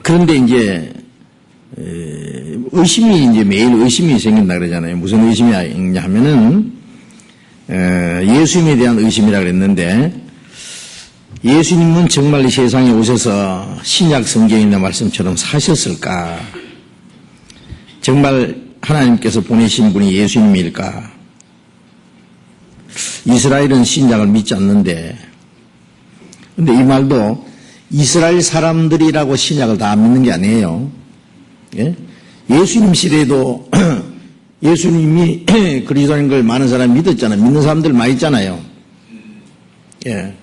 그런데 이제 의심이 이제 매일 의심이 생긴다 그러잖아요. 무슨 의심이 있냐 하면은 예수님에 대한 의심이라 그랬는데, 예수님은 정말 이 세상에 오셔서 신약 성경에 있는 말씀처럼 사셨을까? 정말 하나님께서 보내신 분이 예수님일까? 이스라엘은 신약을 믿지 않는데, 근데 이 말도 이스라엘 사람들이라고 신약을 다 믿는 게 아니에요. 예? 예수님 시대에도 예수님이 그리스도인 걸 많은 사람이 믿었잖아요. 믿는 사람들 많이 있잖아요. 예.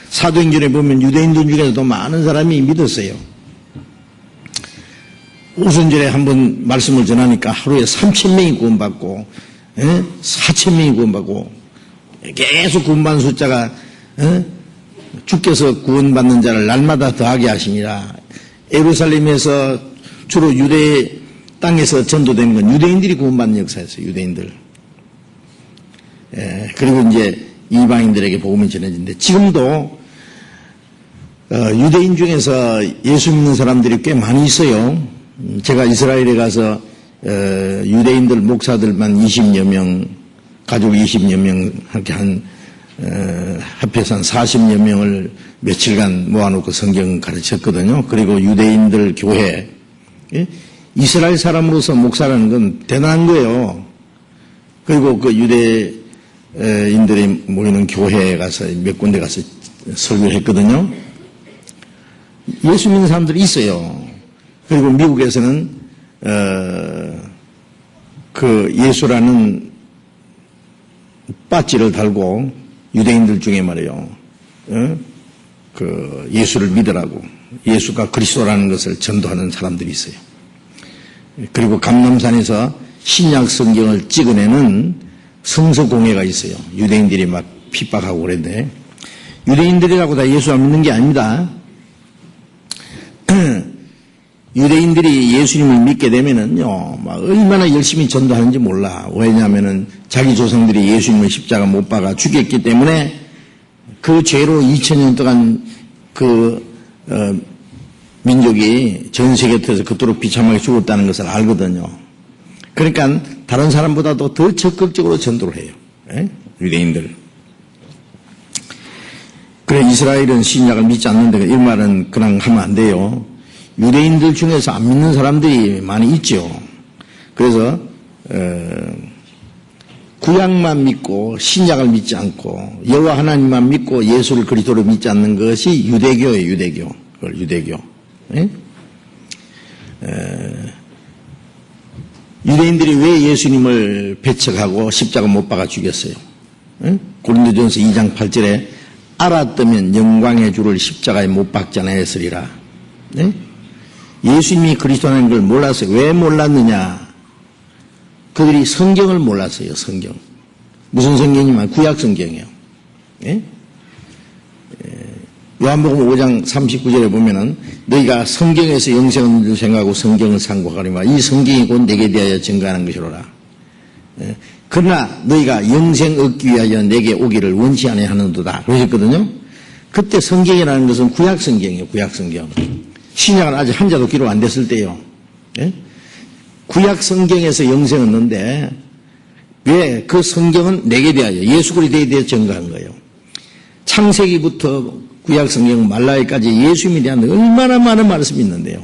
사도행전에 보면 유대인들 중에서도 많은 사람이 믿었어요. 오순절에 한번 말씀을 전하니까 하루에 3,000명이 구원받고, 4,000명이 구원받고, 계속 구원받는 숫자가, 주께서 구원받는 자를 날마다 더하게 하십니다. 예루살렘에서 주로 유대 땅에서 전도되는 건 유대인들이 구원받는 역사였어요. 유대인들. 그리고 이제 이방인들에게 복음이 전해지는데, 지금도 유대인 중에서 예수 믿는 사람들이 꽤 많이 있어요. 제가 이스라엘에 가서 유대인들 목사들만 20여 명, 가족 20여 명 이렇게 합해서 한 40여 명을 며칠간 모아놓고 성경 가르쳤거든요. 그리고 유대인들 교회, 이스라엘 사람으로서 목사라는 건 대단한 거예요. 그리고 그 유대인들이 모이는 교회에 가서 몇 군데 가서 설교를 했거든요. 예수 믿는 사람들이 있어요. 그리고 미국에서는 그 예수라는 빠지를 달고 유대인들 중에 말이에요. 그 예수를 믿으라고, 예수가 그리스도라는 것을 전도하는 사람들이 있어요. 그리고 감람산에서 신약 성경을 찍어내는 성서공회가 있어요. 유대인들이 막 핍박하고 그랬는데, 유대인들이라고 다 예수 안 믿는 게 아닙니다. 유대인들이 예수님을 믿게 되면은요, 막 얼마나 열심히 전도하는지 몰라. 왜냐하면은 자기 조상들이 예수님을 십자가 못 박아 죽였기 때문에 그 죄로 2000년 동안 민족이 전 세계에서 그토록 비참하게 죽었다는 것을 알거든요. 그러니까 다른 사람보다도 더 적극적으로 전도를 해요. 유대인들. 그래, 이스라엘은 신약을 믿지 않는데 이 말은 그냥 하면 안 돼요. 유대인들 중에서 안 믿는 사람들이 많이 있죠. 그래서 구약만 믿고 신약을 믿지 않고 여호와 하나님만 믿고 예수를 그리스도로 믿지 않는 것이 유대교예요. 유대교. 그걸 유대교. 유대인들이 왜 예수님을 배척하고 십자가 못 박아 죽였어요? 고린도전서 2장 8절에 알았다면 영광의 주를 십자가에 못 박지 않았으리라. 예수님이 그리스도라는 걸 몰랐어요. 왜 몰랐느냐? 그들이 성경을 몰랐어요. 성경. 무슨 성경이면 구약 성경이에요. 요한복음 5장 39절에 보면은 너희가 성경에서 영생을 생각하고 성경을 상고하리마. 이 성경이 곧 내게 대하여 증거하는 것이로라. 그러나 너희가 영생 얻기 위하여 내게 오기를 원치 아니하는도다. 그러셨거든요. 그때 성경이라는 것은 구약 성경이에요. 구약 성경. 신약은 아직 한자도 기록 안 됐을 때요. 구약 성경에서 영생 얻는데 왜 그 성경은 내게 대하여 예수 그리스도에 대해 증거한 거예요. 창세기부터 구약 성경 말라기까지 예수님에 대한 얼마나 많은 말씀이 있는데요.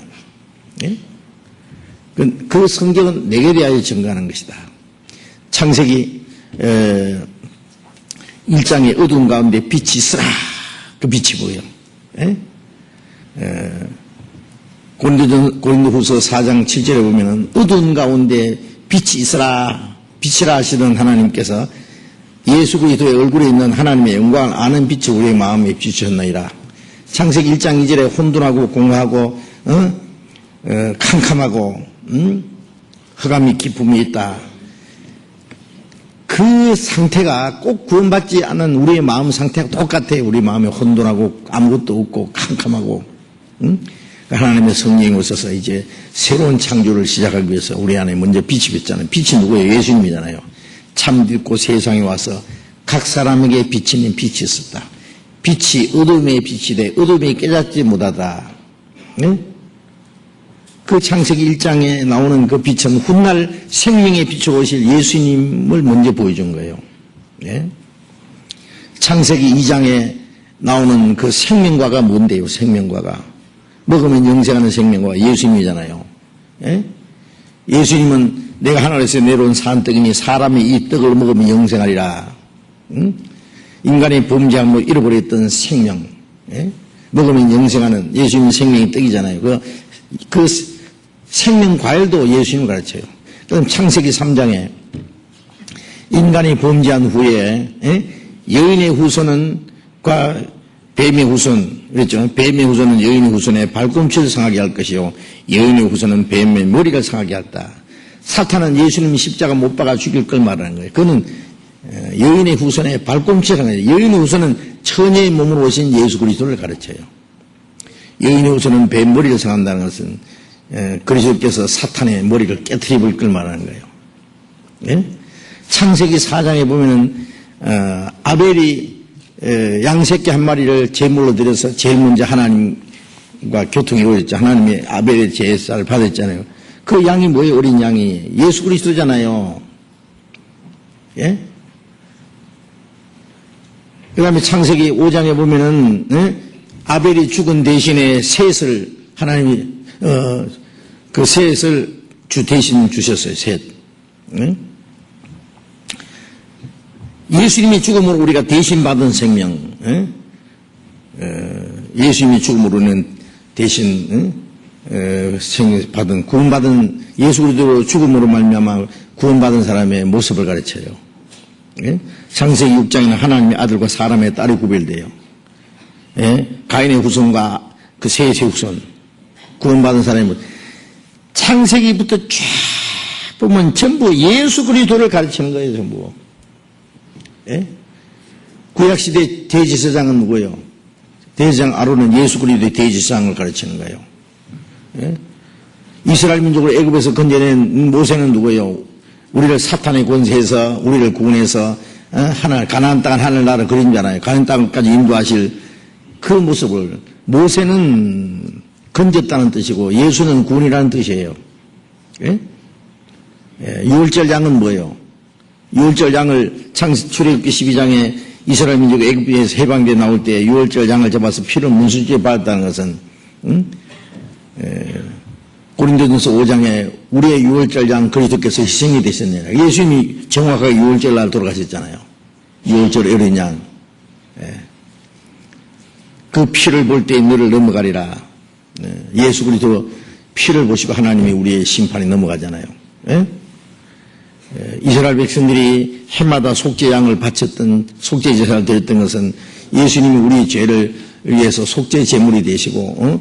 그 성경은 내게 대하여 증거하는 것이다. 창세기 1장의 어두운 가운데 빛이 있으라. 그 빛이 보여. 고린도후서 4장 7절에 보면은 어두운 가운데 빛이 있으라, 빛이라 하시던 하나님께서 예수 그리스도의 얼굴에 있는 하나님의 영광을 아는 빛을 우리의 마음에 비추셨나이다. 창세기 1장 2절에 혼돈하고 공허하고 캄캄하고 흑암이 기품이 있다. 그 상태가 꼭 구원받지 않은 우리의 마음 상태가 똑같아요. 우리 마음에 혼돈하고 아무것도 없고 캄캄하고 하나님의 성령이 오셔서 이제 새로운 창조를 시작하기 위해서 우리 안에 먼저 빛이 비었잖아요. 빛이 누구예요? 예수님이잖아요. 참 듣고 세상에 와서 각 사람에게 비치는 빛이 있었다. 빛이 어둠의 빛이 돼 어둠이 깨닫지 못하다. 그 창세기 1장에 나오는 그 빛은 훗날 생명의 빛으로 오실 예수님을 먼저 보여준 거예요. 예? 창세기 2장에 나오는 그 생명과가 뭔데요? 생명과가 먹으면 영생하는 생명과 예수님이잖아요. 예? 예수님은 내가 하늘에서 내려온 산떡이니 사람이 이 떡을 먹으면 영생하리라. 응? 인간이 범죄함으로 잃어버렸던 생명, 예? 먹으면 영생하는 예수님 생명의 떡이잖아요. 그 생명 과일도 예수님을 가르쳐요. 그럼 창세기 3장에 인간이 범죄한 후에 여인의 후손과 뱀의 후손, 그랬죠. 뱀의 후손은 여인의 후손의 발꿈치를 상하게 할 것이요 여인의 후손은 뱀의 머리를 상하게 할다. 사탄은 예수님이 십자가 못 박아 죽일 걸 말하는 거예요. 그거는 여인의 후손의 발꿈치를 상하게 해요. 여인의 후손은 처녀의 몸으로 오신 예수 그리스도를 가르쳐요. 여인의 후손은 뱀 머리를 상한다는 것은 그리스도께서 사탄의 머리를 깨트려 볼 걸 말하는 거예요. 예? 창세기 4장에 보면은 아벨이 양새끼 한 마리를 제물로 드려서 제일 먼저 하나님과 교통이 오셨죠. 하나님이 아벨의 제사를 받았잖아요. 그 양이 뭐예요? 어린 양이 예수 그리스도잖아요. 예? 그 다음에 창세기 5장에 보면은 아벨이 죽은 대신에 셋을 하나님이 그 셋을 대신 주셨어요. 셋. 예수님이 죽음으로 우리가 대신 받은 생명, 예수님이 죽음으로는 대신 받은 구원받은 예수 그리스도 죽음으로 말미암아 구원받은 사람의 모습을 가르쳐요. 창세기 6장에는 하나님의 아들과 사람의 딸이 구별돼요. 가인의 후손과 그 셋의 후손, 구원받은 사람의 모습. 창세기부터 쫙 보면 전부 예수 그리스도를 가르치는 거예요. 전부. 구약시대 대제사장은 누구예요? 대제사장 아론은 예수 그리스도의 대제사장을 가르치는 거예요. 이스라엘 민족을 애굽에서 건져낸 모세는 누구예요? 우리를 사탄의 권세에서 우리를 구원해서 가나안 땅은 하늘나라 그림자잖아요. 가나안 땅까지 인도하실 그 모습을 모세는 건졌다는 뜻이고 예수는 구원이라는 뜻이에요. 유월절 양은 뭐예요? 유월절 양을 출애굽기 12장에 이스라엘 민족이 애굽에서 해방돼 나올 때 유월절 양을 잡아서 피를 문수지에 받았다는 것은 고린도전서 5장에 우리의 유월절 양 그리스도께서 희생이 되셨느니라. 예수님이 정확하게 유월절 날 돌아가셨잖아요. 유월절 어린 양. 그 피를 볼 때 너를 넘어가리라. 예수 그리스도 피를 보시고 하나님이 우리의 심판이 넘어가잖아요. 이스라엘 백성들이 해마다 속죄양을 바쳤던 속죄 제사를 드렸던 것은 예수님이 우리의 죄를 위해서 속죄 제물이 되시고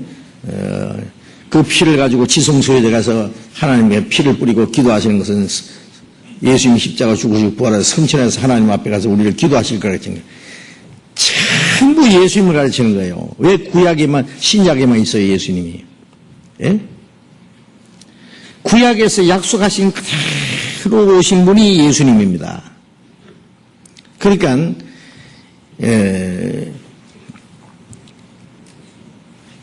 그 피를 가지고 지성소에 들어가서 하나님의 피를 뿌리고 기도하시는 것은 예수님이 십자가 죽으시고 부활해서 성천해서 하나님 앞에 가서 우리를 기도하실 거라 가르치는 거예요. 전부 예수님을 가르치는 거예요. 왜 구약에만 신약에만 있어요? 예수님이. 구약에서 약속하신 그대로 오신 분이 예수님입니다. 그러니까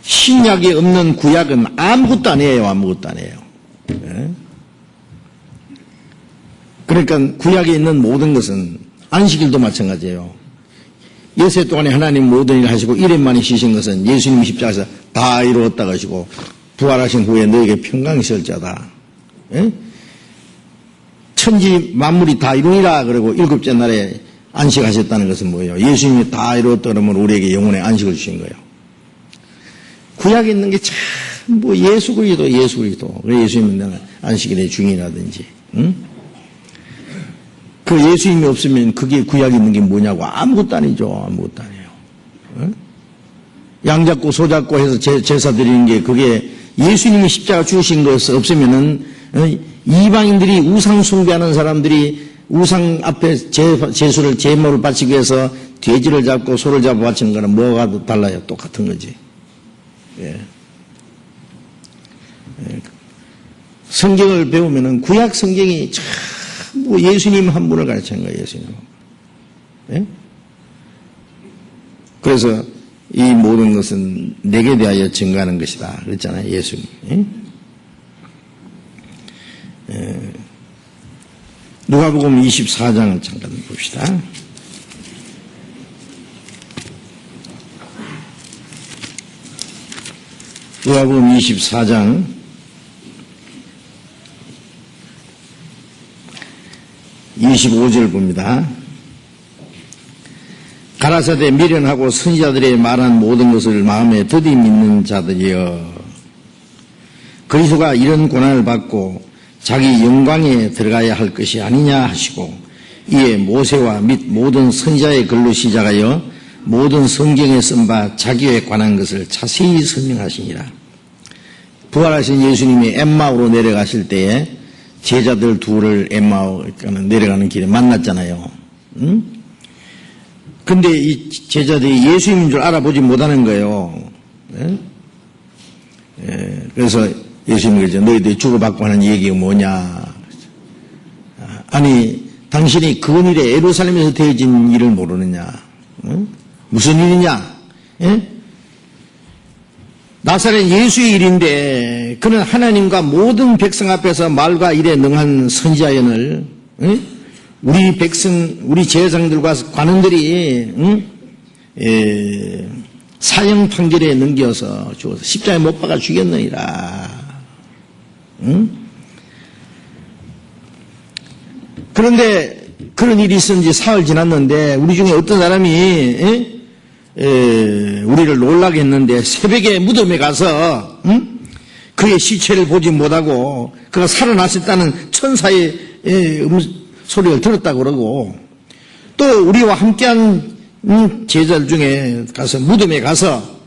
신약에 없는 구약은 아무것도 아니에요. 아무것도 아니에요. 그러니까 구약에 있는 모든 것은 안식일도 마찬가지예요. 여세 동안에 하나님 모든 일을 하시고 1일 만에 쉬신 것은 예수님이 십자가에서 다 이루었다고 하시고 부활하신 후에 너에게 평강이 있을 자다. 천지 만물이 다 이루니라 그러고 7째 날에 안식하셨다는 것은 뭐예요? 예수님이 다 이루었다 그러면 우리에게 영혼의 안식을 주신 거예요. 구약에 있는 게 전부 예수 그리스도. 예수님은 안식일의 중이라든지. 그 예수님이 없으면 그게 구약에 있는 게 뭐냐고. 아무것도 아니죠. 아무것도 아니에요. 양 잡고 소 잡고 해서 제사 드리는 게 그게 예수님이 십자가 주신 것 없으면은 이방인들이 우상 숭배하는 사람들이 우상 앞에 제수를 제물을 바치기 위해서 돼지를 잡고 소를 잡아 바치는 거는 뭐가 달라요? 똑같은 거지. 성경을 배우면은 구약 성경이 전부 예수님 한 분을 가르치는 거예요. 예수님. 그래서 이 모든 것은 내게 대하여 증거하는 것이다. 그랬잖아요. 예수님. 누가복음 24장을 잠깐 봅시다. 누가복음 24장 25절 봅니다. 가라사대 미련하고 선지자들의 말한 모든 것을 마음에 더디 믿는 자들이여, 그리스도가 이런 고난을 받고 자기 영광에 들어가야 할 것이 아니냐 하시고, 이에 모세와 및 모든 선지자의 글로 시작하여 모든 성경에 쓴 바 자기에 관한 것을 자세히 설명하시니라. 부활하신 예수님이 엠마오로 내려가실 때에 제자들 둘을 엠마오 내려가는 길에 만났잖아요. 근데 이 제자들이 예수님인 줄 알아보지 못하는 거예요. 그래서 예수님이 그러죠. 너희들이 주고받고 하는 얘기가 뭐냐. 아니, 당신이 근일에 예루살렘에서 되어진 일을 모르느냐. 무슨 일이냐. 나사렛 예수의 일인데, 그는 하나님과 모든 백성 앞에서 말과 일에 능한 선지자연을 우리 백성, 우리 제사장들과 관원들이 사형 판결에 넘겨서 죽어서 십자가에 못 박아 죽였느니라. 그런데 그런 일이 있은 지 사흘 지났는데 우리 중에 어떤 사람이 우리를 놀라게 했는데, 새벽에 무덤에 가서 그의 시체를 보지 못하고 그가 살아났었다는 천사의 소리를 들었다고 그러고, 또 우리와 함께한 제자들 중에 가서 무덤에 가서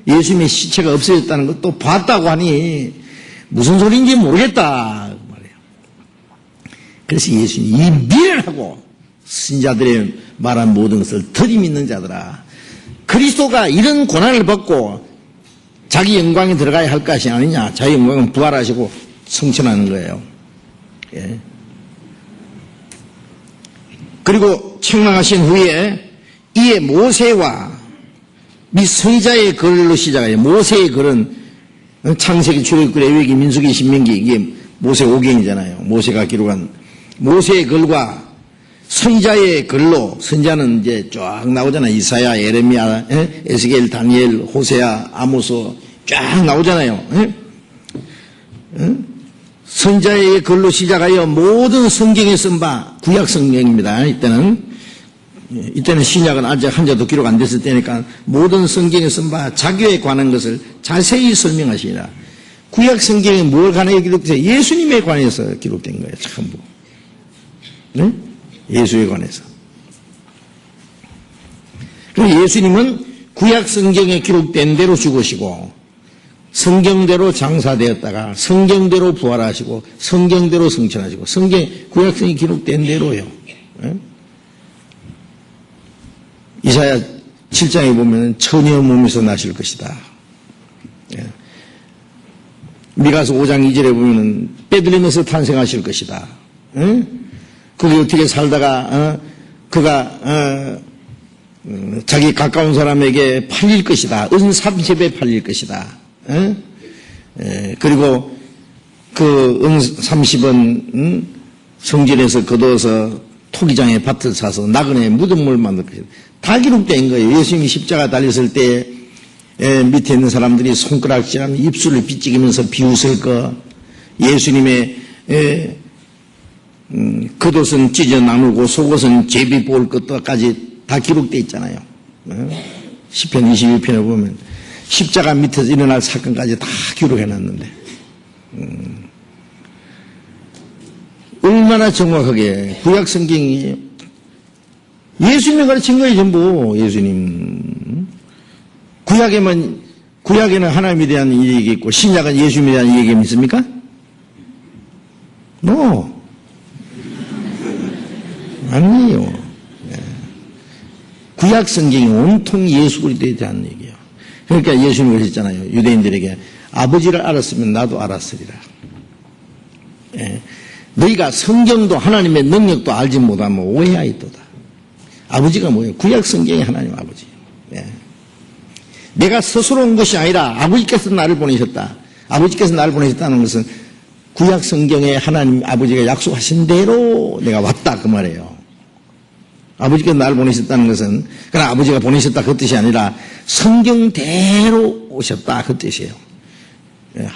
예수님의 시체가 없어졌다는 것도 봤다고 하니 무슨 소리인지 모르겠다 말이에요. 그래서 예수님이 이 미련하고 선지자들의 말한 모든 것을 들이믿는 자들아, 그리스도가 이런 고난을 받고 자기 영광에 들어가야 할 것이 아니냐. 자기 영광은 부활하시고 성천하는 거예요. 예. 그리고 책망하신 후에 이에 모세와 및 선지자의 글로 시작해요. 모세의 글은 창세기, 출애굽기, 레위기, 민수기, 신명기, 이게 모세 5경이잖아요. 모세가 기록한 모세의 글과 선지자의 글로, 선지자는 이제 쫙 나오잖아요. 이사야, 예레미야, 에스겔, 다니엘, 호세아, 아모스 쫙 나오잖아요. 선지자의 글로 시작하여 모든 성경에 쓴 바, 구약 성경입니다. 이때는 신약은 아직 한자도 기록 안 됐을 때니까 모든 성경에 쓴 바 자기에 관한 것을 자세히 설명하시니라. 구약 성경에 뭘 관해 기록돼요? 예수님에 관해서 기록된 거예요. 전부. 네? 예수에 관해서. 그리고 예수님은 구약 성경에 기록된 대로 죽으시고 성경대로 장사되었다가 성경대로 부활하시고 성경대로 성천하시고 구약 성경에 기록된 대로요. 네? 이사야 7장에 보면 처녀 몸에서 나실 것이다. 예. 미가서 5장 2절에 보면 베들레헴에서 탄생하실 것이다. 거기 어떻게 살다가 그가 자기 가까운 사람에게 팔릴 것이다. 은 30에 팔릴 것이다. 그리고 그 은 30은 성전에서 거두어서 토기장에 밭을 사서 나그네의 무덤을 만들 것이다. 다 기록된 거예요. 예수님이 십자가 달렸을 때 밑에 있는 사람들이 손가락질하면 입술을 삐찍이면서 비웃을 거, 예수님의 겉옷은 찢어 나누고 속옷은 제비 볼 것까지 다 기록되어 있잖아요. 시편 21편에 보면 십자가 밑에서 일어날 사건까지 다 기록해놨는데 얼마나 정확하게 구약 성경이 예수님이 가르친 거예요. 전부 예수님. 구약에는 하나님에 대한 얘기 있고 신약은 예수님에 대한 얘기가 있습니까? No. 아니에요. 구약 성경이 온통 예수 그리스도에 대한 얘기예요. 그러니까 예수님이 그러셨잖아요. 유대인들에게 아버지를 알았으면 나도 알았으리라. 너희가 성경도 하나님의 능력도 알지 못하면 오해하였도다. 아버지가 뭐예요? 구약 성경이 하나님 아버지예요. 내가 스스로 온 것이 아니라 아버지께서 나를 보내셨다. 아버지께서 나를 보내셨다는 것은 구약 성경에 하나님 아버지가 약속하신 대로 내가 왔다 그 말이에요. 아버지가 나를 보내셨다는 것은 그냥 아버지가 보내셨다 그 뜻이 아니라 성경대로 오셨다 그 뜻이에요.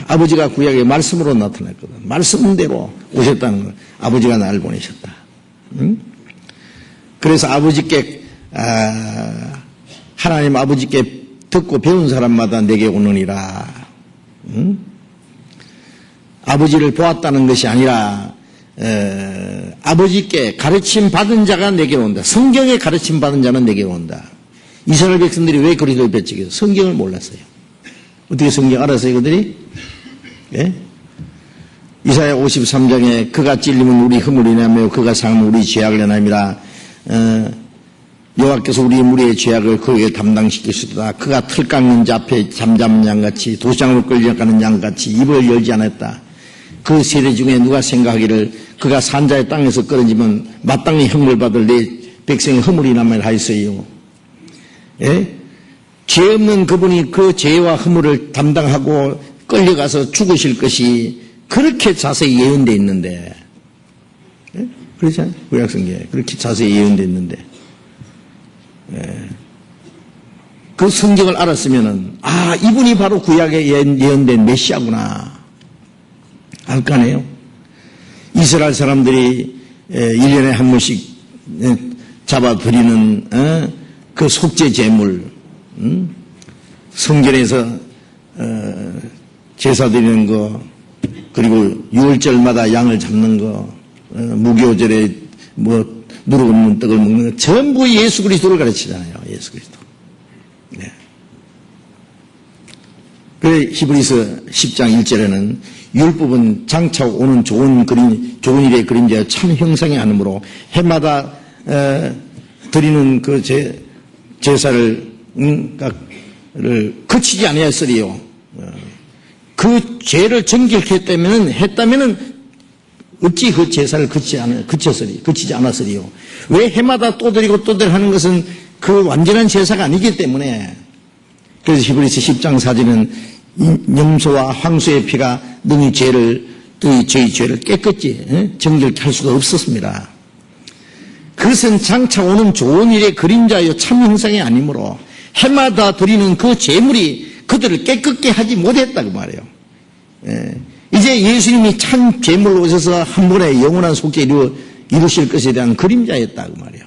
아버지가 구약의 말씀으로 나타났거든. 말씀대로 오셨다는 거. 아버지가 나를 보내셨다. 응? 그래서 아버지께 하나님 아버지께 듣고 배운 사람마다 내게 오느니라. 응? 아버지를 보았다는 것이 아니라 아버지께 가르침 받은 자가 내게 온다. 성경에 가르침 받은 자는 내게 온다. 이스라엘 백성들이 왜 그리스도를 배척해서 성경을 몰랐어요. 어떻게 성경 알았어요 그들이? 예? 이사야 53장에 그가 찔림은 우리 흠을 인하며 그가 상함은 우리 죄악을 인함이라. 여호와께서 우리의 무리의 죄악을 그에게 담당시키시도다. 그가 틀 깎는 자 앞에 잠잠한 양같이 도장으로 끌려가는 양같이 입을 열지 않았다. 그 세대 중에 누가 생각하기를 그가 산자의 땅에서 끊어지면 마땅히 형벌 받을 내 백성의 흠을 인함을 하였어요. 예? 죄 없는 그분이 그 죄와 허물을 담당하고 끌려가서 죽으실 것이 그렇게 자세히 예언되어 있는데, 예? 그렇잖아요. 구약성경에 그렇게 자세히 예언되어 있는데, 예. 그 성경을 알았으면은 이분이 바로 구약에 예언된 메시아구나 알 거 아니에요. 이스라엘 사람들이 1년에 한 번씩 잡아드리는 그 속죄 제물, 성전에서 제사 드리는 거, 그리고 6월절마다 양을 잡는 거, 무교절에 누룩 없는 떡을 먹는 거, 전부 예수 그리스도를 가르치잖아요. 예수 그리스도. 네. 그래 히브리서 10장 1절에는 율법은 장차 오는 좋은 일의 그림자여 참 형상이 아니므로 해마다 드리는 그 제사를 그치지 아니하였으리요. 그 죄를 정결케 했다면은 어찌 그 제사를 그치지 않았으리요. 왜 해마다 또 드리고 또 드리고 하는 것은 그 완전한 제사가 아니기 때문에. 그래서 히브리서 10장 4절은 염소와 황소의 피가 능히 저희 죄를 깨끗이 정결케 할 수가 없었습니다. 그것은 장차 오는 좋은 일의 그림자여 참 형상이 아니므로 해마다 드리는 그 제물이 그들을 깨끗게 하지 못했다고 말해요. 이제 예수님이 참 제물로 오셔서 한 번에 영원한 속죄 이루실 것에 대한 그림자였다고 말해요.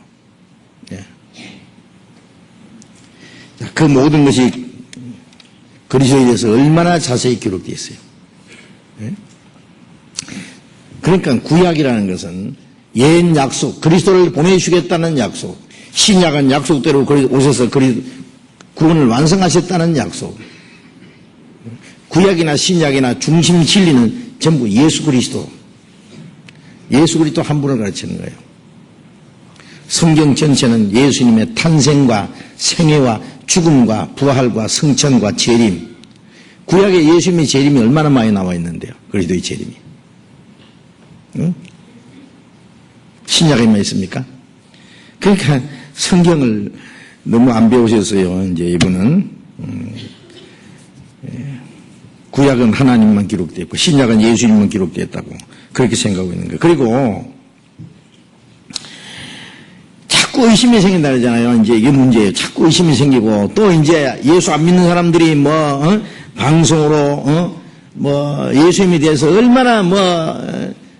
그 모든 것이 그리스도에 대해서 얼마나 자세히 기록되어 있어요. 그러니까 구약이라는 것은 옛 약속, 그리스도를 보내주겠다는 약속, 신약은 약속대로 오셔서 구원을 완성하셨다는 약속. 구약이나 신약이나 중심 진리는 전부 예수 그리스도 한 분을 가르치는 거예요. 성경 전체는 예수님의 탄생과 생애와 죽음과 부활과 성천과 재림. 구약에 예수님의 재림이 얼마나 많이 나와 있는데요. 그리스도의 재림이. 응? 신약에만 있습니까? 그러니까 성경을 너무 안 배우셨어요. 이제 이분은 구약은 하나님만 기록되어 있고 신약은 예수님만 기록되어 있다고 그렇게 생각하고 있는 거예요. 그리고 자꾸 의심이 생긴다 그러잖아요. 이제 이게 문제예요. 자꾸 의심이 생기고 또 이제 예수 안 믿는 사람들이 방송으로 예수님에 대해서 얼마나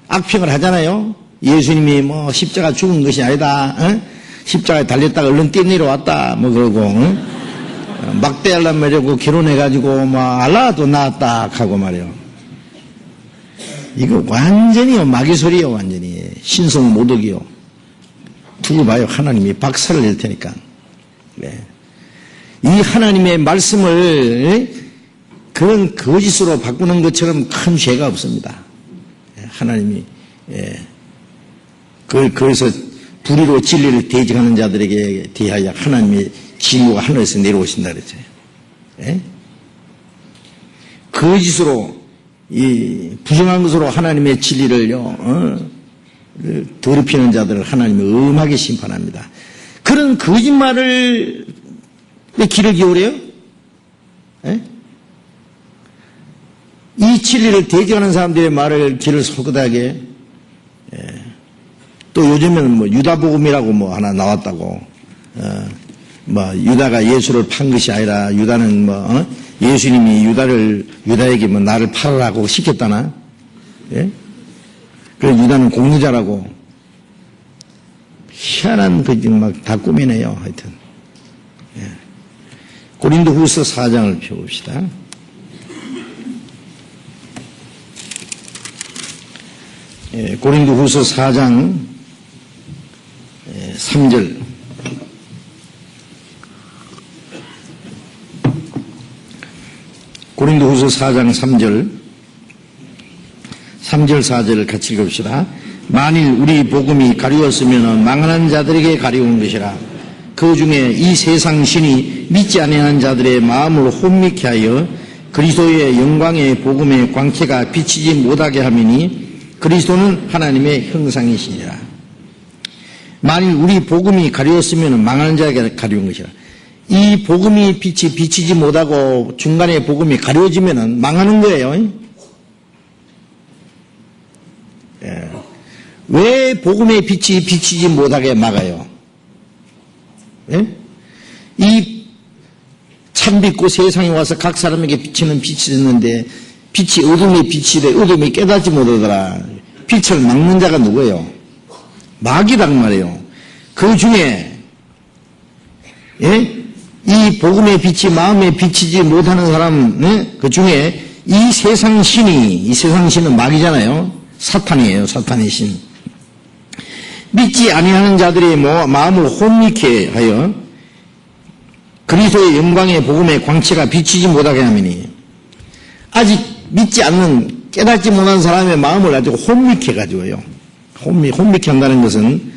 악평을 하잖아요. 예수님이 십자가 죽은 것이 아니다. 십자가에 달렸다가 얼른 뛰어내려왔다. 그러고 막대하려면 이러고 결혼해가지고 알라도 낳았다 하고 말이요. 이거 완전히 마귀 소리요. 완전히 신성 모독이요. 두고 봐요. 하나님이 박살을 낼 테니까. 네. 이 하나님의 말씀을 그런 거짓으로 바꾸는 것처럼 큰 죄가 없습니다. 하나님이 그래서 불의로 진리를 대적하는 자들에게 대하여 하나님의 진노가 하늘에서 내려오신다 그랬죠. 거짓으로 부정한 것으로 하나님의 진리를요 더럽히는 자들을 하나님이 엄하게 심판합니다. 그런 거짓말을 왜 귀를 기울여요? 이 이 진리를 대적하는 사람들의 말을 귀를 솔깃하게, 또 요즘에는 뭐 유다복음이라고 뭐 하나 나왔다고, 뭐 유다가 예수를 판 것이 아니라 유다는 뭐 예수님이 유다에게 뭐 나를 팔으라고 시켰다나, 예? 그래서 유다는 공유자라고 희한한 그 막 다 꾸미네요. 하여튼 고린도후서 4장을 펴봅시다. 고린도후서 4장 3절. 고린도후서 4장 3절 4절을 같이 읽읍시다. 만일 우리 복음이 가리웠으면 망하는 자들에게 가리운 것이라. 그 중에 이 세상 신이 믿지 아니하는 자들의 마음을 혼미케 하여 그리스도의 영광의 복음의 광채가 비치지 못하게 함이니 그리스도는 하나님의 형상이시니라. 만일 우리 복음이 가리웠으면 망하는 자에게 가리운 것이라. 이 복음이 빛이 비치지 못하고 중간에 복음이 가려지면은 망하는 거예요. 왜 복음의 빛이 비치지 못하게 막아요? 이 참빛고 세상에 와서 각 사람에게 비치는 빛이 있는데 빛이 어둠의 빛이래. 어둠이 깨닫지 못하더라. 빛을 막는 자가 누구예요? 마귀란 말이에요. 그 중에 이 복음의 빛이 마음에 비치지 못하는 사람, 그 중에 이 세상 신은 마귀잖아요. 사탄이에요. 사탄의 신. 믿지 아니하는 자들의 마음을 혼미케 하여 그리스도의 영광의 복음의 광채가 비치지 못하게 하미니, 아직 믿지 않는 깨닫지 못한 사람의 마음을 가지고 혼미케 가지고요. 혼미케 한다는 것은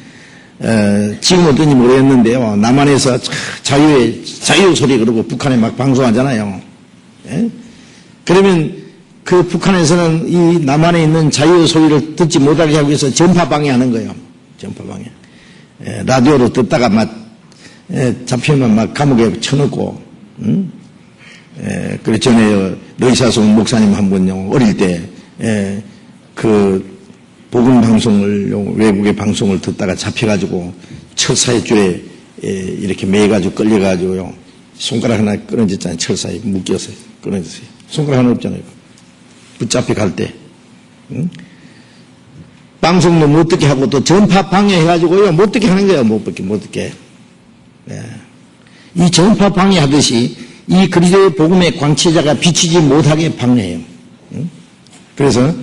지금 어떤지 모르겠는데요. 남한에서 자유 소리 그러고 북한에 막 방송하잖아요. 그러면 그 북한에서는 이 남한에 있는 자유 소리를 듣지 못하게 하기 위해서 전파 방해하는 거예요. 전파 방해. 라디오로 듣다가 막 잡히면 막 감옥에 쳐넣고. 그래 전에 러시아송 목사님 한 분요, 어릴 때 그 복음 방송을, 외국의 방송을 듣다가 잡혀가지고 철사의 줄에 이렇게 매가지고 끌려가지고요, 손가락 하나 끊어졌잖아요. 철사에 묶였어요. 끊어졌어요. 손가락 하나 없잖아요. 붙잡혀 갈 때. 방송도 못 듣게 하고 또 전파 방해해가지고요, 못 듣게 하는 거예요. 못 듣게. 이 전파 방해하듯이 이 그리스도의 복음의 광채자가 비치지 못하게 방해해요. 그래서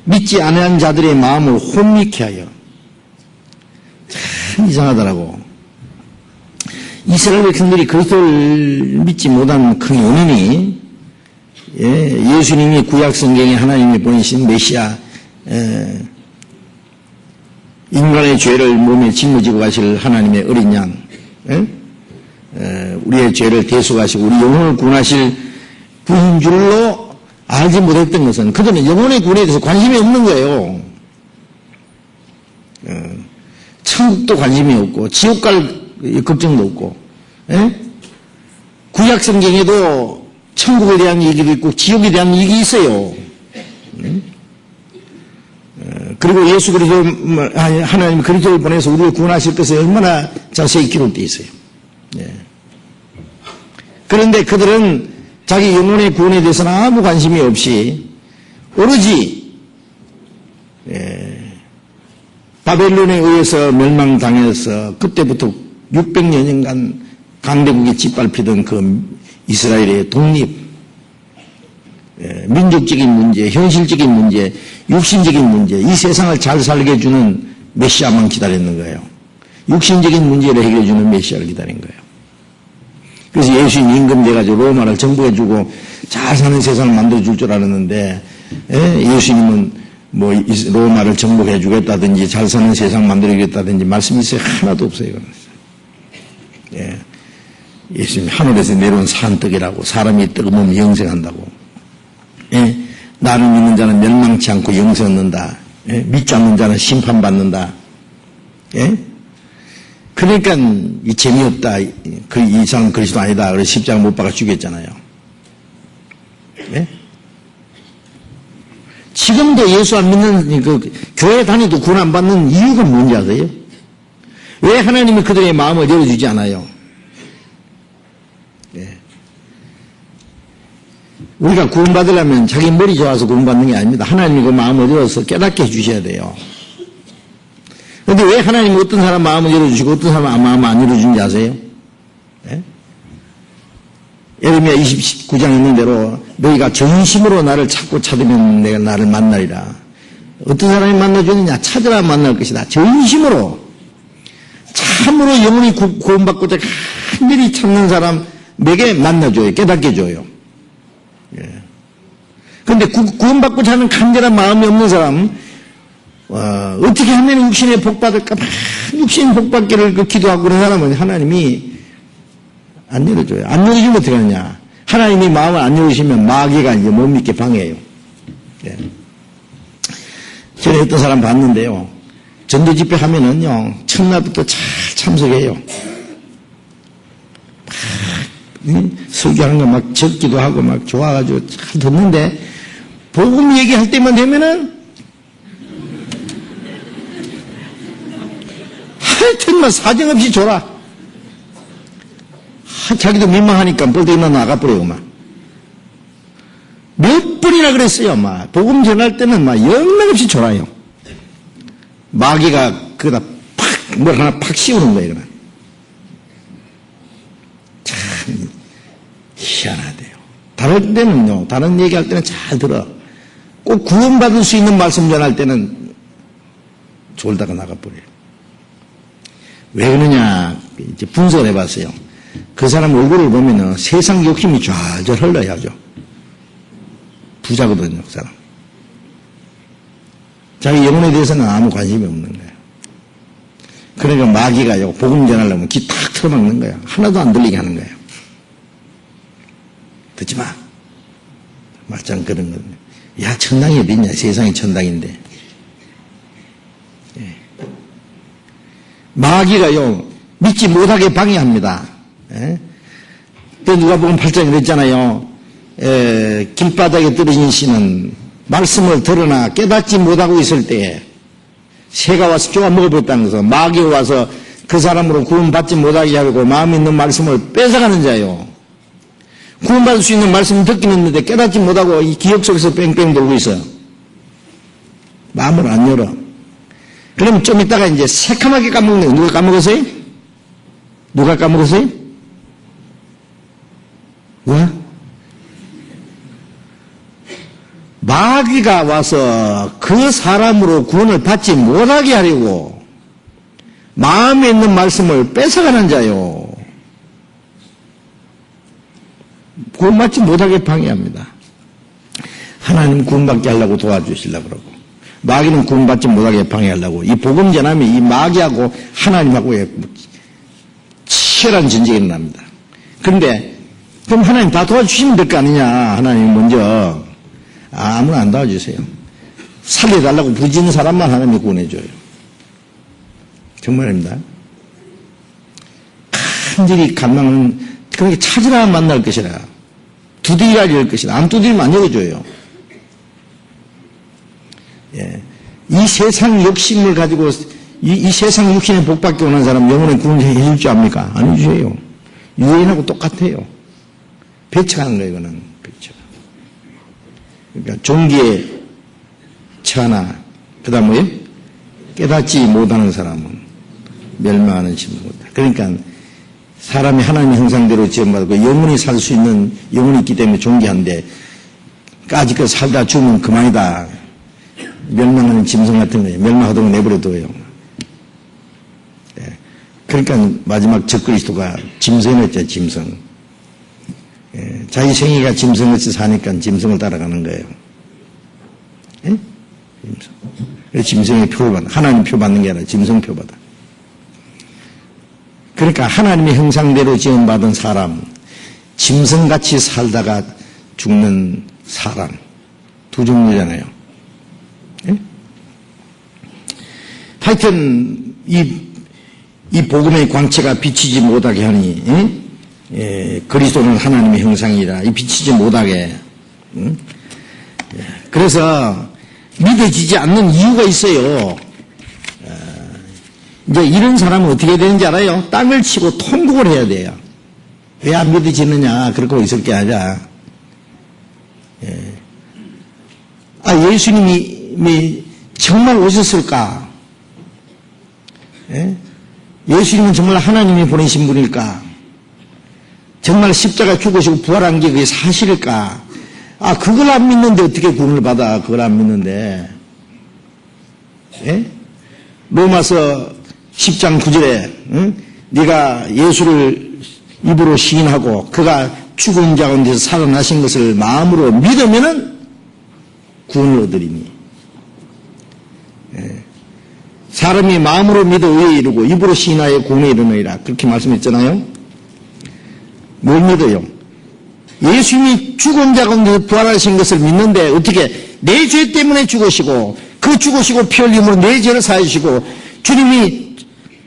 믿지 않은 자들의 마음을 혼미케 하여. 참 이상하더라고. 이스라엘 백성들이 그리스도를 믿지 못한 큰 원인이, 예수님이 구약 성경에 하나님이 보내신 메시아, 인간의 죄를 몸에 짊어지고 가실 하나님의 어린 양, 우리의 죄를 대속하시고 우리 영혼을 구원하실 분인 줄로 알지 못했던 것은, 그들은 영혼의 구원에 대해서 관심이 없는 거예요. 천국도 관심이 없고 지옥 갈 걱정도 없고. 구약 성경에도 천국에 대한 얘기도 있고 지옥에 대한 얘기 있어요. 그리고 예수 그리스도, 하나님 그리스도를 보내서 우리를 구원하실 것을 얼마나 자세히 기록되어 있어요. 그런데 그들은 자기 영혼의 구원에 대해서는 아무 관심이 없이 오로지 바벨론에 의해서 멸망당해서 그때부터 600년간 강대국이 짓밟히던 그 이스라엘의 독립, 민족적인 문제, 현실적인 문제, 육신적인 문제, 이 세상을 잘 살게 해주는 메시아만 기다렸는 거예요. 육신적인 문제를 해결해 주는 메시아를 기다린 거예요. 그래서 예수님 임금 돼가지고 로마를 정복해주고 잘 사는 세상을 만들어줄 줄 알았는데, 예수님은 뭐 로마를 정복해주겠다든지 잘 사는 세상 만들어주겠다든지 말씀이 있어요? 하나도 없어요. 예수님 하늘에서 내려온 산떡이라고, 사람이 뜨거우면 영생한다고. 나를 믿는 자는 멸망치 않고 영생 얻는다. 믿지 않는 자는 심판받는다. 그러니까 이 재미없다. 이 사람은 그리스도 아니다. 그래서 십자가 못 박아 죽였잖아요. 지금도 예수 안 믿는 그 교회 다니도 구원 안 받는 이유가 뭔지 아세요? 왜 하나님이 그들의 마음을 열어주지 않아요? 예. 우리가 구원받으려면 자기 머리 좋아서 구원받는 게 아닙니다. 하나님이 그 마음을 열어서 깨닫게 해주셔야 돼요. 그런데 왜 하나님이 어떤 사람 마음을 열어주시고 어떤 사람 마음을 안 열어주는지 아세요? 예? 예레미야 29장 있는 대로 너희가 전심으로 나를 찾고 찾으면 내가 나를 만나리라. 어떤 사람이 만나주느냐? 찾으라 만날 것이다. 전심으로 참으로 영원히 구원받고자 간절히 찾는 사람에게 만나줘요. 깨닫게 해줘요. 그런데 구원받고자 하는 간절한 마음이 없는 사람, 어떻게 하면 육신에 복받을까? 육신에 복받기를 기도하고 그런 사람은 하나님이 안 열어줘요. 안 열어주면 어떻게 하느냐? 하나님이 마음을 안 열어주시면 마귀가 이제 못 믿게 방해해요. 예. 전에 어떤 사람 봤는데요. 전도 집회 하면은요, 첫날부터 잘 참석해요. 막, 설교하는 거 막 적기도 하고 막 좋아가지고 잘 듣는데, 복음 얘기할 때만 되면은, 하여튼 뭐 사정없이 줘라. 자기도 민망하니까 뻘떡이나 나가버려요, 막. 몇 번이나 그랬어요, 막. 복음 전할 때는 막 영락없이 졸아요. 마귀가 그거다 뭘 하나 팍 씌우는 거예요, 그냥. 참, 희한하대요. 다른 때는요, 다른 얘기할 때는 잘 들어. 꼭 구원받을 수 있는 말씀 전할 때는 졸다가 나가버려요. 왜 그러냐, 이제 분석을 해봤어요. 그 사람 얼굴을 보면은 세상 욕심이 좌절 흘러야 하죠. 부자거든요, 그 사람. 자기 영혼에 대해서는 아무 관심이 없는 거예요. 그러니까 마귀가요, 복음 전하려면 귀 탁 틀어막는 거예요. 하나도 안 들리게 하는 거예요. 듣지 마. 막장 그런 거예요. 야, 천당이 어디 있냐? 세상이 천당인데. 예. 마귀가요, 믿지 못하게 방해합니다. 예? 또 누가복음 8장에 그랬잖아요. 길바닥에 떨어진 씨는 말씀을 들으나 깨닫지 못하고 있을 때에 새가 와서 쪼아 먹어버렸다는 것은 마귀가 와서 그 사람으로 구원받지 못하게 하고 마음에 있는 말씀을 뺏어가는 자요. 구원받을 수 있는 말씀을 듣긴 했는데 깨닫지 못하고 이 기억 속에서 뺑뺑 돌고 있어요. 마음을 안 열어. 그러면 좀 있다가 이제 새카맣게 까먹는 거예요. 누가 까먹었어요? 누가 까먹었어요? 누가? 마귀가 와서 그 사람으로 구원을 받지 못하게 하려고 마음에 있는 말씀을 뺏어가는 자요. 구원받지 못하게 방해합니다. 하나님 구원받게 하려고 도와주시려고 그러고 마귀는 구원받지 못하게 방해하려고 이 복음 전하면 이 마귀하고 하나님하고의 치열한 전쟁이 일어납니다. 그런데 그럼 하나님 다 도와주시면 될 거 아니냐. 하나님 먼저 아무나 안 도와주세요. 살려달라고 부르짖는 사람만 하나님이 구원해줘요. 정말입니다. 간절히 갈망은 그렇게 찾으라 만날 것이라 두드리라 열 것이라 안 두드리면 안 열어줘요. 예. 이 세상 욕심을 가지고 이 세상 육신에 복받게 오는 사람 영혼에 구원해 줄 줄 압니까? 안 해주세요. 유대인하고 똑같아요. 배척하는 거예요, 이거는. 배척. 그러니까 종기에 처하나 그다음 뭐예요? 깨닫지 못하는 사람은 멸망하는 심성이다. 그러니까 사람이 하나님의 형상대로 지음받고 영원히 살 수 있는 영혼이 있기 때문에 존귀한데 까짓껏 살다 죽으면 그만이다. 멸망하는 짐승 같은 거예요. 멸망하도록 내버려둬요. 예. 그러니까 마지막 적그리스도가 짐승이었죠. 짐승. 예. 자기 생애가 짐승같이 사니까 짐승을 따라가는 거예요. 예? 짐승. 그래서 짐승의 표를 받는 하나님 표 받는 게 아니라 짐승 표 받아. 그러니까 하나님의 형상대로 지음받은 사람, 짐승같이 살다가 죽는 사람 두 종류잖아요. 예? 하여튼 이 복음의 광채가 비치지 못하게 하니 그리스도는 하나님의 형상이라 이 비치지 못하게 그래서 믿어지지 않는 이유가 있어요. 이제 이런 사람은 어떻게 되는지 알아요? 땅을 치고 통곡을 해야 돼요. 왜 안 믿어지느냐, 그렇게 있을 게 아니라. 예수님이 정말 오셨을까? 예수님은 정말 하나님이 보내신 분일까? 정말 십자가 죽으시고 부활한 게 그게 사실일까? 그걸 안 믿는데 어떻게 구원을 받아? 그걸 안 믿는데. 로마서 10장 9절에 네가 예수를 입으로 시인하고 그가 죽은 자 가운데서 살아나신 것을 마음으로 믿으면은 구원을 얻으리니. 사람이 마음으로 믿어 의에 이르고 입으로 시인하여 구원에 이르느니라. 그렇게 말씀했잖아요. 뭘 믿어요? 예수님이 죽은 자 가운데서 부활하신 것을 믿는데 어떻게 내 죄 때문에 죽으시고 그 죽으시고 피 흘림으로 내 죄를 사하시고 주님이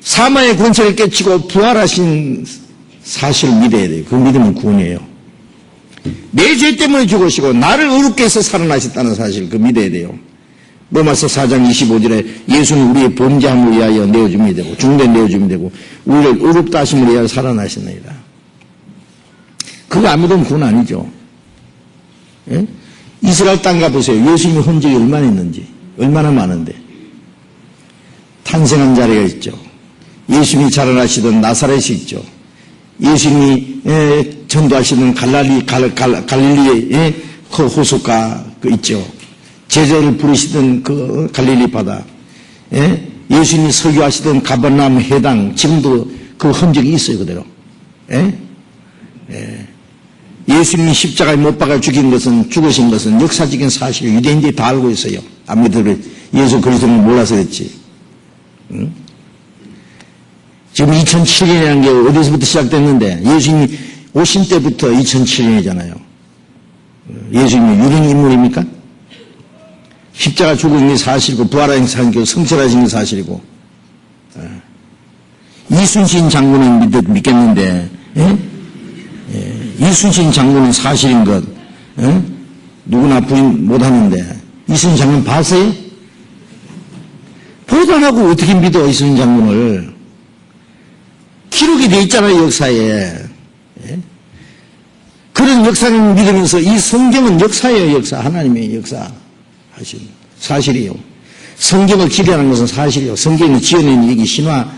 사망의 권세를 깨치고 부활하신 사실을 믿어야 돼요. 그 믿으면 구원이에요. 내 죄 때문에 죽으시고 나를 의롭게 해서 살아나셨다는 사실 그 믿어야 돼요. 로마서 4장 25절에 예수는 우리의 범죄함을 위하여 내어줌이 되고 중대 내어줌이 되고 우리를 의롭다 하심을 위하여 살아나셨나이다. 그거 안 믿으면 구원 아니죠. 이스라엘 땅 가보세요. 예수님의 흔적이 얼마나 있는지, 얼마나 많은데. 탄생한 자리가 있죠. 예수님이 자라나시던 나사렛이 있죠. 예수님이 전도하시던 갈릴리의 그 호숫가 있죠. 제자를 부르시던 그 갈릴리 바다. 예수님이 설교하시던 가버나움 해당, 지금도 그 흔적이 있어요, 그대로. 예수님이 십자가에 못 박아 죽으신 것은 역사적인 사실이에요. 유대인들이 다 알고 있어요. 아무래도 예수 그리스도를 몰라서 그랬지. 지금 2007년이라는 게 어디서부터 시작됐는데 예수님이 오신 때부터 2007년이잖아요. 예수님이 유령 인물입니까? 십자가 죽은 게 사실이고 부활하신 게 성철하신 게 사실이고 이순신 장군은 믿겠는데 이순신 장군은 사실인 것 누구나 부인 못하는데 이순신 장군 봤어요? 보도 안 하고 어떻게 믿어 이순신 장군을. 기록이 돼 있잖아요, 역사에. 그런 역사를 믿으면서 이 성경은 역사예요, 역사. 하나님의 역사 하신 사실이에요. 성경을 기대하는 것은 사실이에요. 성경을 지어낸 얘기 신화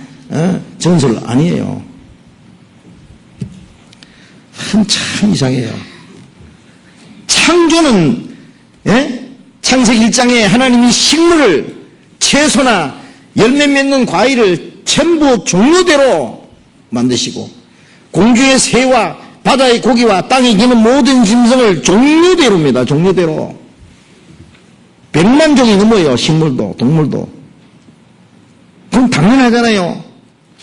전설 아니에요. 참 이상해요. 창조는 창세기 1장에 하나님이 식물을 채소나 열매 맺는 과일을 전부 종류대로 만드시고 공중의 새와 바다의 고기와 땅에 기는 모든 짐승을 종류대로입니다. 종류대로 100만 종이 넘어요. 식물도 동물도. 그건 당연하잖아요.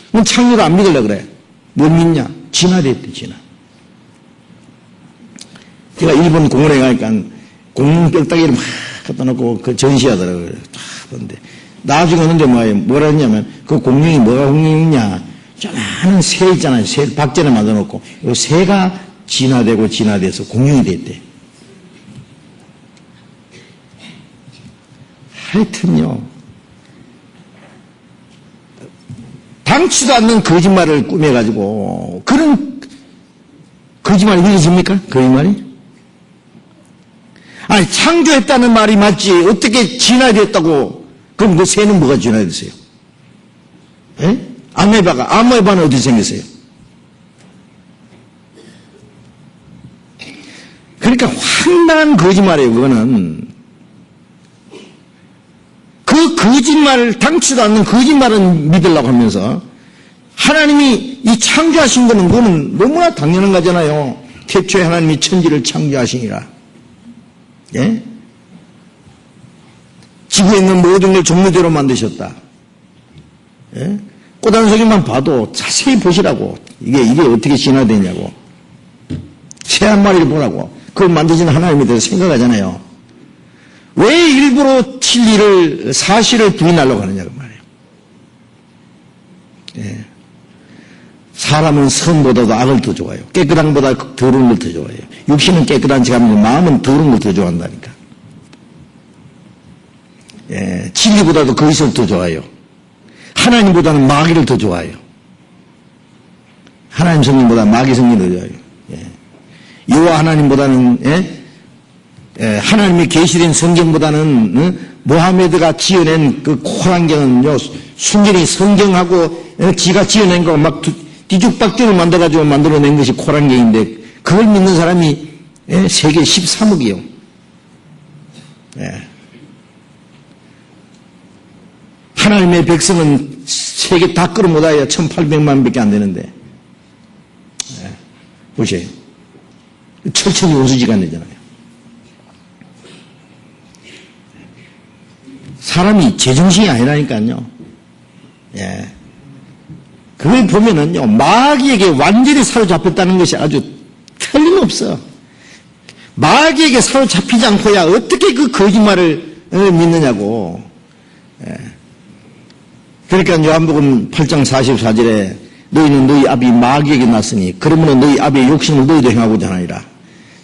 그건 창조를 안 믿으려고 그래. 뭘 믿냐? 진화됐대. 진화. 제가 일본 공원에 가니까 공룡 뼈다귀를 막 갖다 놓고 그 전시하더라고요. 다 보는데 나중에 오는데 뭐라 했냐면 그 공룡이 뭐가 공룡이냐? 많은 새 있잖아요. 새 박제를 만들어 놓고 이 새가 진화되고 진화돼서 공룡이 됐대. 하여튼요. 당치도 않는 거짓말을 꾸며가지고 그런 거짓말이 믿어집니까? 거짓말이? 아니 창조했다는 말이 맞지 어떻게 진화됐다고 그럼 그 새는 뭐가 진화됐어요? 아모에바는 어디 생겼어요? 그러니까 황당한 거짓말이에요. 그거는 그 거짓말을 당치도 않는 거짓말은 믿으려고 하면서 하나님이 이 창조하신 거는 그거는 너무나 당연한 거잖아요. 태초에 하나님이 천지를 창조하시니라. 예? 지구에 있는 모든 걸 종류대로 만드셨다. 예? 꽃 한 송이만 봐도 자세히 보시라고. 이게 어떻게 진화되냐고. 새 한 마리를 보라고. 그걸 만드신 하나님에 대해서 생각하잖아요. 왜 일부러 진리를, 사실을 부인하려고 하느냐고 말이에요. 예. 사람은 선보다도 악을 더 좋아해요. 깨끗한 것보다 더러운 걸 더 좋아해요. 육신은 깨끗한 척 하면 마음은 더러운 걸 더 좋아한다니까. 진리보다도 거짓을 더 좋아해요. 하나님보다는 마귀를 더 좋아해요. 하나님 성경보다 마귀 성경을 더 좋아해요. 예. 여호와 하나님보다는 하나님의 계시된 성경보다는 모하메드가 지어낸 그 코란경은요, 순전히 성경하고 지가 지어낸 거 막 뒤죽박죽을 만들어가지고 만들어낸 것이 코란경인데 그걸 믿는 사람이 세계 13억이요. 하나님의 백성은 세계 다 끌어모아야 1800만 밖에 안 되는데 보세요. 철천히 온수지가 되잖아요. 사람이 제정신이 아니라니까요. 예. 그걸 보면은요, 마귀에게 완전히 사로잡혔다는 것이 아주 틀림없어. 마귀에게 사로잡히지 않고야 어떻게 그 거짓말을 믿느냐고. 예. 그러니까 요한복음 8장 44절에 너희는 너희 아비 마귀에게 났으니 그러므로 너희 아비의 욕심을 너희도 행하고자 하나이라.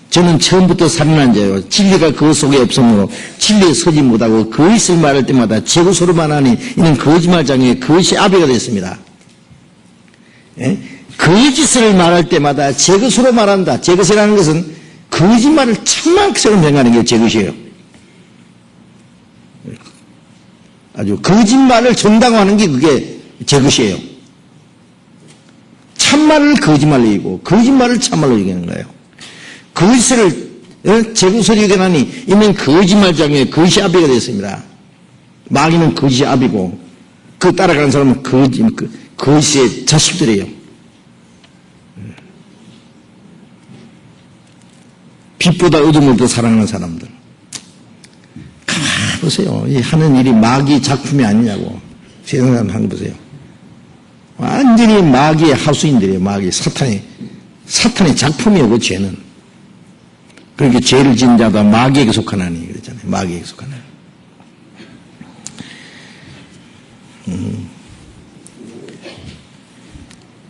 저는 처음부터 살인한 자요. 진리가 그 속에 없으므로 진리에 서지 못하고 거짓을 말할 때마다 제 것으로만 하니 이는 거짓말장의 거짓의 아비가 됐습니다. 예? 거짓을 말할 때마다 제 것으로 말한다. 제 것이라는 것은 거짓말을 천만처럼 행하는 게 제 것이에요. 아주 거짓말을 정당화하는 게 그게 제 것이에요. 참말을 거짓말로 이기고 거짓말을 참말로 이기는 거예요. 거짓을 제 것으로 이겨나니 이는 거짓말장의 거짓의 아비가 됐습니다. 마귀는 거짓의 아비고 그 따라가는 사람은 거짓의 자식들이에요. 빛보다 어둠을 더 사랑하는 사람들. 가만히 보세요. 이 하는 일이 마귀 작품이 아니냐고. 세상 사람 하는 거 보세요. 완전히 마귀의 하수인들이에요. 마귀 사탄의 작품이에요. 그 죄는. 그렇게 죄를 지은 자도 마귀에게 속하나니 그랬잖아요. 마귀에게 속하나니.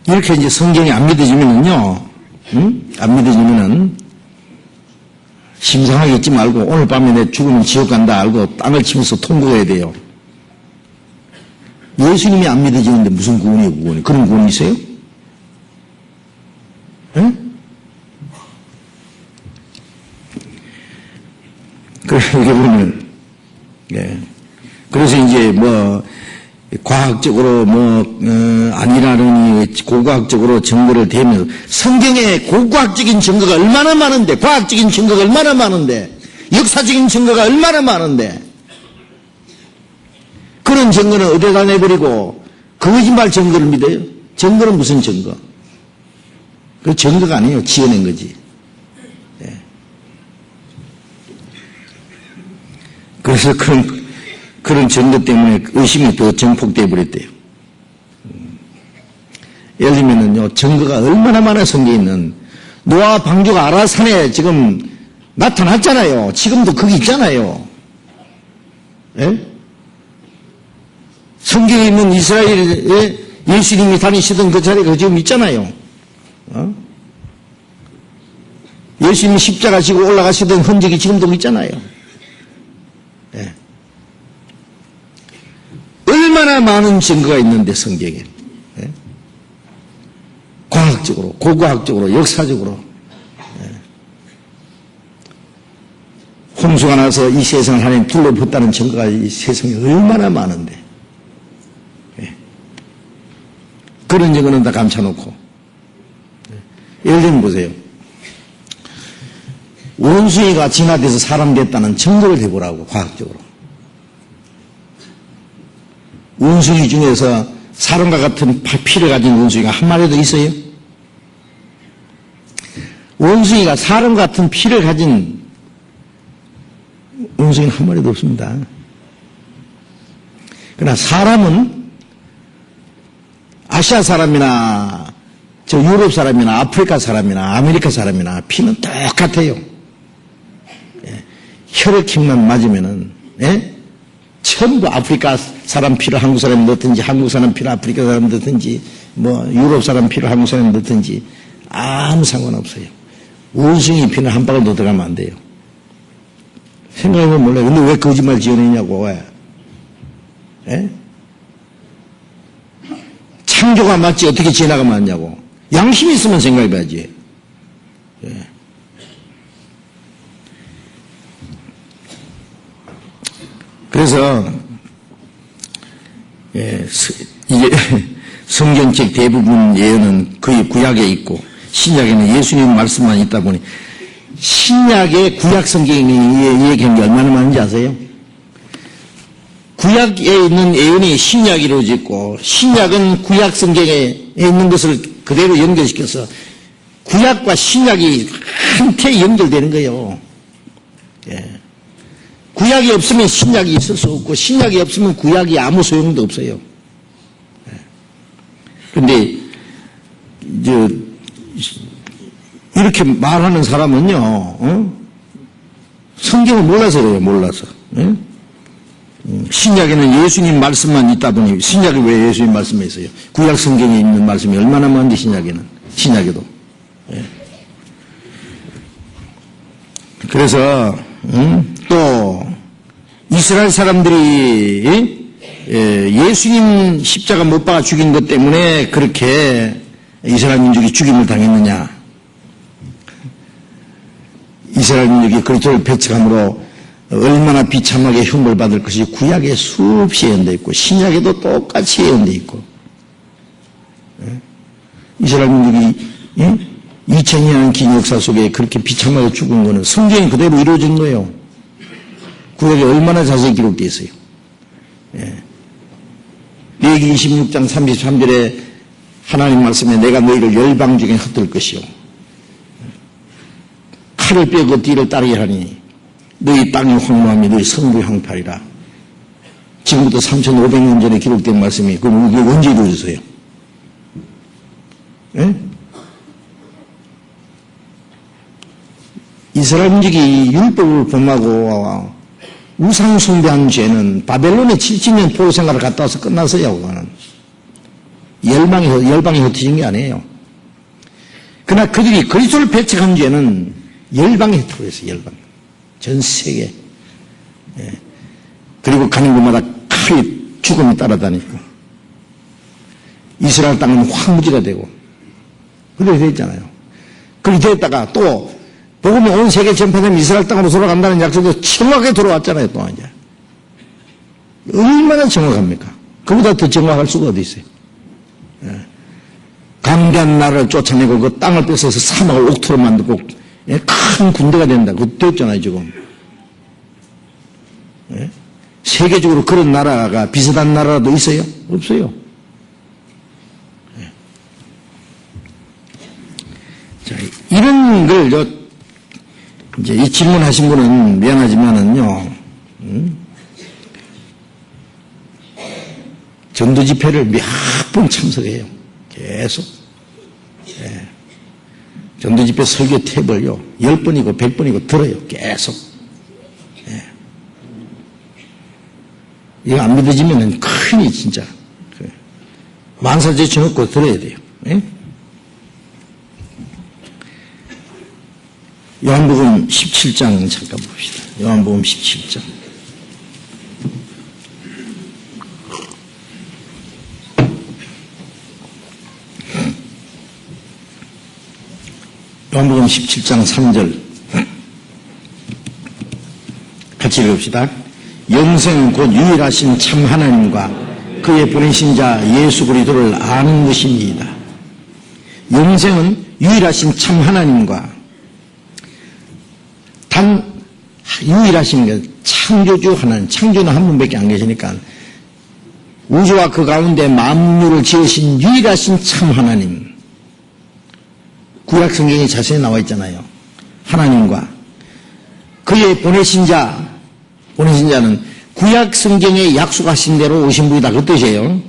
이렇게 이제 성경이 안 믿어지면은요, 안 믿어지면은 심상하게 있지 말고 오늘 밤에 내 죽으면 지옥 간다 알고 땅을 치면서 통곡해야 돼요. 예수님이 안 믿어지는데 무슨 구원이에요, 구원이? 그런 구원이 있어요? 예? 그렇게 보면, 예. 그래서 이제 과학적으로 아니라느니 고고학적으로 증거를 대면서 성경에 고고학적인 증거가 얼마나 많은데, 과학적인 증거가 얼마나 많은데, 역사적인 증거가 얼마나 많은데, 그런 증거는 어디다 내버리고 거짓말 증거를 믿어요? 증거는 무슨 증거? 그 증거가 아니에요. 지어낸 거지. 예. 그래서 그런 증거 때문에 의심이 더 증폭되어 버렸대요. 예를 들면은요, 증거가 얼마나 많아 성경에 있는 노아 방주가 아라산에 지금 나타났잖아요. 지금도 거기 있잖아요. 예? 성경에 있는 이스라엘에 예수님이 다니시던 그 자리가 지금 있잖아요. 예수님이 십자가 지고 올라가시던 흔적이 지금도 있잖아요. 예. 얼마나 많은 증거가 있는데 성경에. 예? 과학적으로, 고고학적으로, 역사적으로. 예. 홍수가 나서 이 세상을 하나님 둘러붙다는 증거가 이 세상에 얼마나 많은데. 그런 증거는 다 감춰놓고. 예를 들면 보세요. 원숭이가 진화돼서 사람 됐다는 증거를 대보라고, 과학적으로. 원숭이 중에서 사람과 같은 피를 가진 원숭이가 한 마리도 있어요? 원숭이가 사람 같은 피를 가진 원숭이는 한 마리도 없습니다. 그러나 사람은 아시아 사람이나 유럽 사람이나 아프리카 사람이나 아메리카 사람이나 피는 똑같아요. 예. 혈액힘만 맞으면은, 예? 전부 아프리카 사람 피를 한국 사람이 넣든지 한국 사람 피를 아프리카 사람 넣든지 유럽 사람 피를 한국 사람이 넣든지 아무 상관없어요. 원숭이 피는 한 방울도 들어가면 안 돼요. 생각해보면 몰라요. 근데 왜 거짓말 지어내냐고. 왜? 예? 창조가 맞지 어떻게 진화가 맞냐고. 양심이 있으면 생각해봐야지. 예. 그래서 예, 이게 성경책 대부분 예언은 거의 구약에 있고 신약에는 예수님 말씀만 있다 보니 신약에 구약 성경이 얘기한 게 얼마나 많은지 아세요? 구약에 있는 예언이 신약이 이루어졌고 신약은 구약 성경에 있는 것을 그대로 연결시켜서 구약과 신약이 한테 연결되는 거예요. 예. 구약이 없으면 신약이 있을 수 없고 신약이 없으면 구약이 아무 소용도 없어요. 그런데 이렇게 말하는 사람은요, 성경을 몰라서 그래요. 몰라서. 신약에는 예수님 말씀만 있다 보니 신약에 왜 예수님 말씀이 있어요? 구약 성경에 있는 말씀이 얼마나 많은데 신약에도. 그래서 또 이스라엘 사람들이 예수님 십자가 못 박아 죽인 것 때문에 그렇게 이스라엘 민족이 죽임을 당했느냐? 이스라엘 민족이 그리스도를 배척함으로 얼마나 비참하게 흉벌 받을 것이 구약에 수없이 예언되어 있고 신약에도 똑같이 예언되어 있고 이스라엘 민족이 2000년의 긴 역사 속에 그렇게 비참하게 죽은 것은 성경이 그대로 이루어진 거예요. 구약에 얼마나 자세히 기록되어 있어요. 레위기 26장 33절에 하나님 말씀에 내가 너희를 열방 중에 흩을 것이요 칼을 빼고 뒤를 따르게 하니 너희 땅이 황무하며 너희 성부의 황폐하리라. 지금부터 3500년 전에 기록된 말씀이 그럼 이게 언제 이루어졌어요? 이스라엘 민족이 율법을 범하고 우상 숭배한 죄는 바벨론에 70년 포로 생활을 갔다 와서 끝났어요. 그거는 열방이 흩어진 게 아니에요. 그러나 그들이 그리스도를 배척한 죄는 열방에 흩어졌어요. 열방. 전 세계. 그리고 가는 곳마다 칼이 죽음이 따라다니고 이스라엘 땅은 황무지가 되고 그렇게 되어 있잖아요. 그렇게 되었다가 또 복음이 온 세계 전파되면 이스라엘 땅으로 돌아간다는 약속도 정확하게 돌아왔잖아요. 또 이제 얼마나 정확합니까? 그보다 더 정확할 수가 어디 있어요? 강대한 나라를 쫓아내고 그 땅을 뺏어서 사막을 옥토로 만들고 큰 군대가 된다. 그거 되었잖아요, 지금. 세계적으로 그런 나라가 비슷한 나라도 있어요? 없어요. 자, 이런 걸 이제 이 질문하신 분은 미안하지만은요, 전도 집회를 몇 번 참석해요. 계속. 전도 집회 설교 탭을요, 10번이고 100번이고 들어요. 계속. 이거 안 믿어지면은 큰이 진짜. 만사 제쳐놓고 들어야 돼요. 요한복음 17장 잠깐 봅시다. 요한복음 17장. 요한복음 17장 3절 같이 읽읍시다. 영생은 곧 유일하신 참 하나님과 그의 보내신 자 예수 그리스도를 아는 것입니다. 영생은 유일하신 참 하나님과 유일하신 것, 창조주 하나님, 창조는 한 분밖에 안 계시니까 우주와 그 가운데 만물을 지으신 유일하신 참 하나님. 구약 성경에 자세히 나와 있잖아요. 하나님과 그의 보내신 자는 구약 성경에 약속하신 대로 오신 분이다. 그 뜻이에요.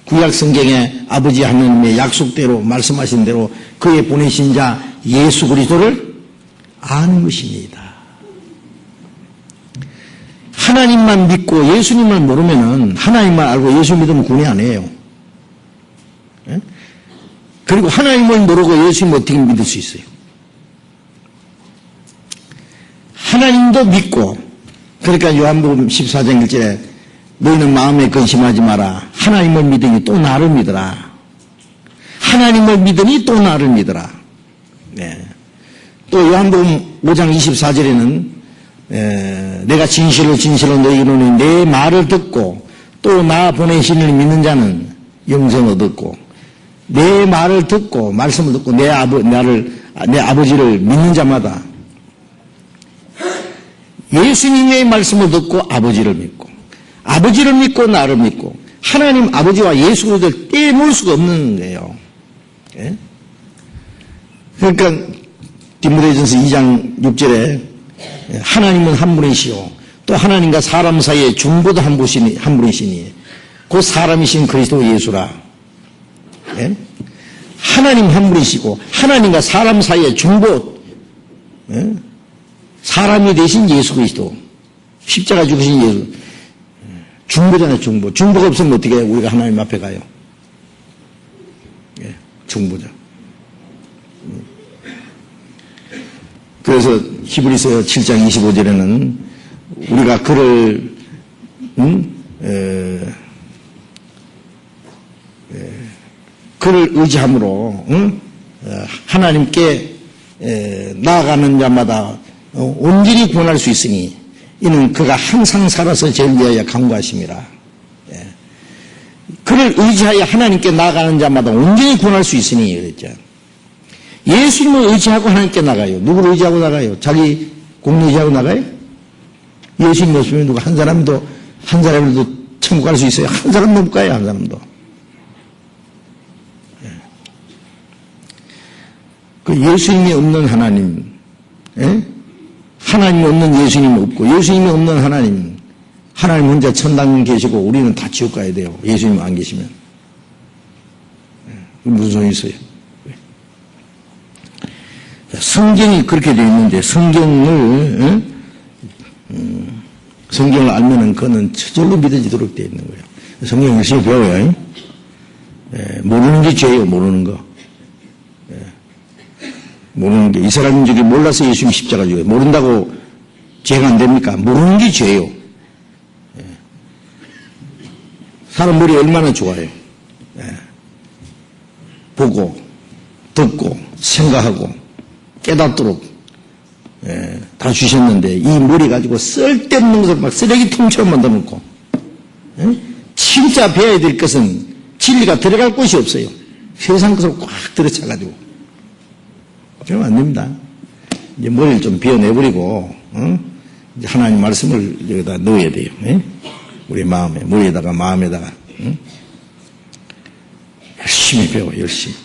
구약 성경에 아버지 하나님의 약속대로 말씀하신 대로 그의 보내신 자 예수 그리스도를 아는 것입니다. 하나님만 믿고 예수님을 모르면은 하나님만 알고 예수 믿으면 구원이 아니에요. 그리고 하나님을 모르고 예수님 어떻게 믿을 수 있어요? 하나님도 믿고, 그러니까 요한복음 14장 1절에 너희는 마음에 근심하지 마라. 하나님을 믿으니 또 나를 믿어라. 하나님을 믿으니 또 나를 믿어라. 네. 또 요한복음 5장 24절에는 내가 진실로 너희에게 이르노니 내 말을 듣고 또 나 보내신 이를 믿는 자는 영생을 얻었고 내 말을 듣고 말씀을 듣고 내 아버지를 믿는 자마다 예수님의 말씀을 듣고 아버지를 믿고 아버지를 믿고 나를 믿고 하나님 아버지와 예수 그리스도를 떼놓을 수가 없는 거예요. 예? 그러니까 디모데전서 2장 6절에 하나님은 한 분이시오 또 하나님과 사람 사이의 중보도 한 분이시니 그 사람이신 그리스도 예수라. 예? 하나님 한 분이시고 하나님과 사람 사이의 중보, 예? 사람이 되신 예수 그리스도 십자가 죽으신 예수 중보잖아요. 중보가 없으면 어떻게 우리가 하나님 앞에 가요? 예, 중보자. 그래서 히브리서 7장 25절에는 우리가 그를 그를 의지함으로 하나님께 나아가는 자마다 온전히 구원할 수 있으니 이는 그가 항상 살아서 죄를 위하여 간구하심이라. 그를 의지하여 하나님께 나아가는 자마다 온전히 구원할 수 있으니 그랬죠. 예수님을 의지하고 하나님께 나가요. 누구를 의지하고 나가요? 자기 공로 의지하고 나가요? 예수님 없으면 누가 한 사람도 천국 갈 수 있어요? 한 사람도 못 가요. 한 사람도. 그 예수님이 없는 하나님, 예? 하나님이 없는 예수님이 없고 예수님이 없는 하나님 혼자 천당 계시고 우리는 다 지옥 가야 돼요. 예수님 안 계시면. 무슨 소용이 있어요? 성경이 그렇게 되어 있는데 성경을 알면은 그거는 저절로 믿어지도록 되어 있는 거예요. 성경 열심히 배워요. 모르는 게 죄예요. 모르는 거. 모르는 게 이스라엘인들이 몰라서 예수님 십자가 죽어요. 모른다고 죄가 안 됩니까? 모르는 게 죄예요. 사람 머리 얼마나 좋아요. 보고 듣고 생각하고 깨닫도록 다 주셨는데 이 머리 가지고 쓸데없는 것을 막 쓰레기통처럼 만들어놓고 진짜 배워야 될 것은 진리가 들어갈 곳이 없어요. 세상 것을 꽉 들어차가지고 그러면 안 됩니다. 이제 머리를 좀 비워내버리고 이제 하나님 말씀을 여기다 넣어야 돼요. 우리 마음에 머리에다가 마음에다가 열심히 배워 열심히.